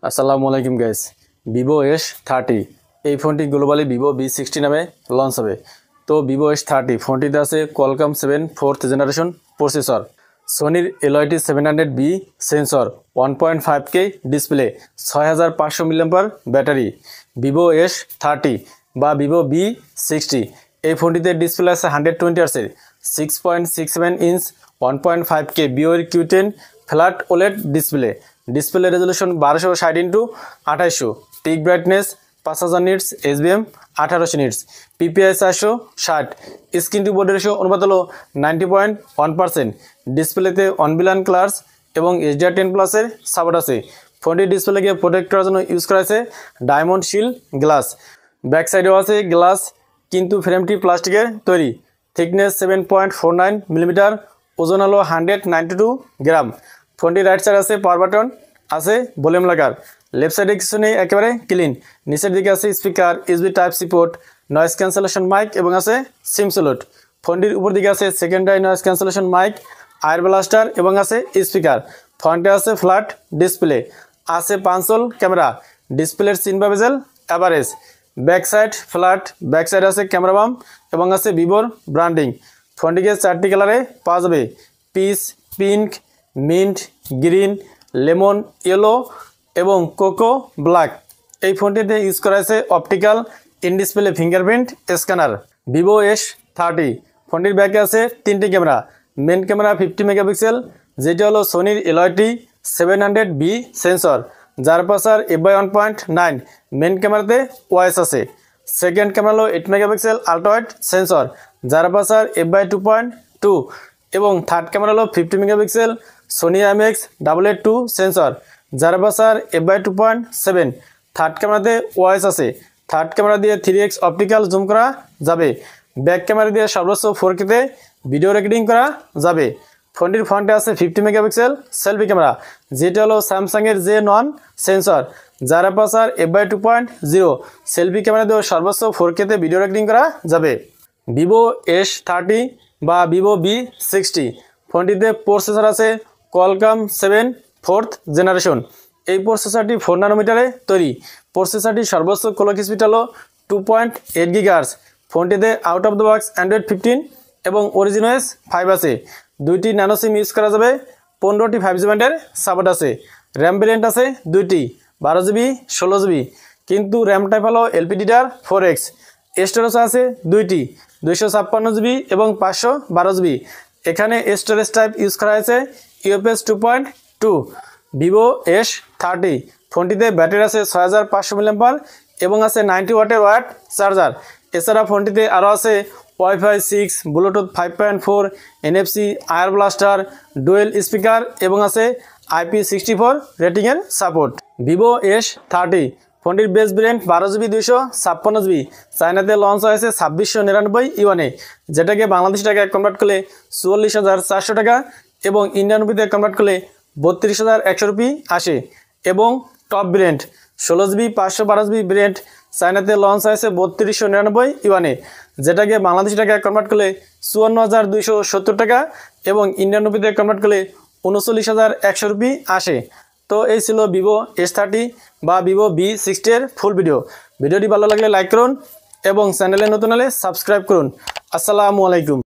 আসসালামু আলাইকুম guys. Vivo S30 এই ফোনটি গ্লোবালি ভিভো V60 নামে লঞ্চ হবে। তো ভিভো S30 ফোনটিতে আছে কোয়ালকম 7 4th জেনারেশন প্রসেসর, সোনির LYT 700B sensor, 1.5K display, 6500 mAh battery. Vivo S30 বা ভিভো V60 এই ফোনটিতে ডিসপ্লে আছে 120 Hz, 6.67 inch, 1.5K BOR Q10 flat OLED display resolution 1260x2800, peak brightness 5000 nits, SBM 1800 nits, PPI 460, screen to body ratio অনুপাত হলো 90.1%। ডিসপ্লেতে অনবিলান class এবং HDR10 প্লাসের support আছে। ফোনটির ডিসপ্লেকে প্রোটেক্ট করার জন্য ইউজ করা হয়েছে ডায়মন্ড শিল্ড গ্লাস। ব্যাক সাইডেও আছে গ্লাস, কিন্তু ফ্রেমটি প্লাস্টিকের তৈরি। থিকনেস 7.49 মিলিমিটার, ওজন হলো 192 গ্রাম। ফোনটি রাইট সাইড আছে পাওয়ার বাটন, আছে ভলিউম লাগার। লেফট সাইডে কিছু নেই, একেবারে ক্লিন। নিচের দিকে আছে speaker, USB Type-C port, noise cancellation mic এবং আছে সিম স্লট। ফোনটির উপর দিকে আছে secondary noise cancellation mic, IR blaster এবং আছে স্পিকার। ফ্রন্টে আছে ফ্ল্যাট ডিসপ্লে, আছে পাঁচল ক্যামেরা, ডিসপ্লের সিন বা bezel average. Back side flat, back side আছে ক্যামেরা বাম এবং আছে ভিভোর ব্র্যান্ডিং। ফোনটিকে 4টি কালারে পাওয়া যাবে: peach, pink, mint, green, lemon yellow এবং কোকো ব্ল্যাক। এই ফোনটিতে ইউজ করা হয়েছে optical in display fingerprint scanner. Vivo S30 ফোনটির ব্যাকে আছে 3টি ক্যামেরা। মেন ক্যামেরা 50 মেগাপিক্সেল, যেটা হলো সোনির LYT 700B সেন্সর, যার পাশার f/1.9। মেন ক্যামেরাতে ওয়াইস আছে। সেকেন্ড ক্যামেরা হলো 8 মেগাপিক্সেল আল্ট্রা ওয়াইড সেন্সর, যার পাশার f/2.2 এবং থার্ড ক্যামেরা হলো 50 মেগাপিক্সেল সোনি IMX882 সেন্সর, যার পাশার f/2.7। থার্ড ক্যামেরাতে ওয়াইস আছে। থার্ড ক্যামেরা দিয়ে 3x অপটিক্যাল জুম করা যাবে। ব্যাক ক্যামেরা দিয়ে সর্বোচ্চ 4Kতে ভিডিও রেকর্ডিং করা যাবে। ফোনটির ফ্রন্টে আছে 50 মেগাপিক্সেল সেলফি ক্যামেরা, যেটা হলো স্যামসাংয়ের J9 সেন্সর, যার পাশার f/2.0। সেলফি ক্যামেরা দিয়ে সর্বোচ্চ 4Kতে ভিডিও রেকর্ডিং করা যাবে। ভিভো S30 বা ভিভো V60 ফোনটিতে প্রসেসর আছে কোয়ালকম 7 4th জেনারেশন। এই প্রসেসরটি 4 ন্যানোমিটারে তৈরি। প্রসেসরটির সর্বোচ্চ ক্লক স্পিড হলো 2.8 GHz। ফোনটিতে out of the box Android 15 এবং অরিজিনওএস 5 আছে। 2টি ন্যানো সিম ইউজ করা যাবে। 15টি 5G ব্যান্ডের সাপোর্ট আছে। র্যাম ভেরিয়েন্ট আছে 2টি, 12GB 16GB, কিন্তু র্যাম টাইপ হলো LPDDR4X। স্টোরেজ আছে 2টি, 256GB এবং 512GB। এখানে স্টোরেজ টাইপ ইউজ করা হয়েছে UFS 2.2। ভিভো S30 ফোনটিতে ব্যাটারি আছে 6500 mAh এবং আছে 90 ওয়াটের ওয়্যার চার্জার। এছাড়া ফোনটিতে আরও আছে Wi-Fi 6, ব্লুটুথ 5.4, NFC, আয়ার ব্লাস্টার, ডুয়েল স্পিকার এবং আছে IP64 রেটিংয়ের সাপোর্ট। ভিভো S30 ফোনটির বেস ভেরিয়েন্ট 12GB 256GB চায়নাতে লঞ্চ হয়েছে 2699 ইউয়ানে, যেটাকে বাংলাদেশ টাকায় কনভার্ট করলে 44,400 টাকা এবং ইন্ডিয়ান রুপিতে কনভার্ট করলে 32,100 রুপি আসে। এবং top variant 16GB 512GB variant চায়নাতে লঞ্চ হয়েছে 3299 ইউয়ানে, যেটাকে বাংলাদেশ টাকায় কনভার্ট করলে 54,270 টাকা এবং ইন্ডিয়ান রুপিতে কনভার্ট করলে 39,100 রুপি আসে। তো এই ছিল ভিভো S30 বা ভিভো V60 এর ফুল ভিডিও। ভিডিওটি ভালো লাগলে লাইক করুন এবং চ্যানেলে নতুন হলে সাবস্ক্রাইব করুন। আসসালামু আলাইকুম।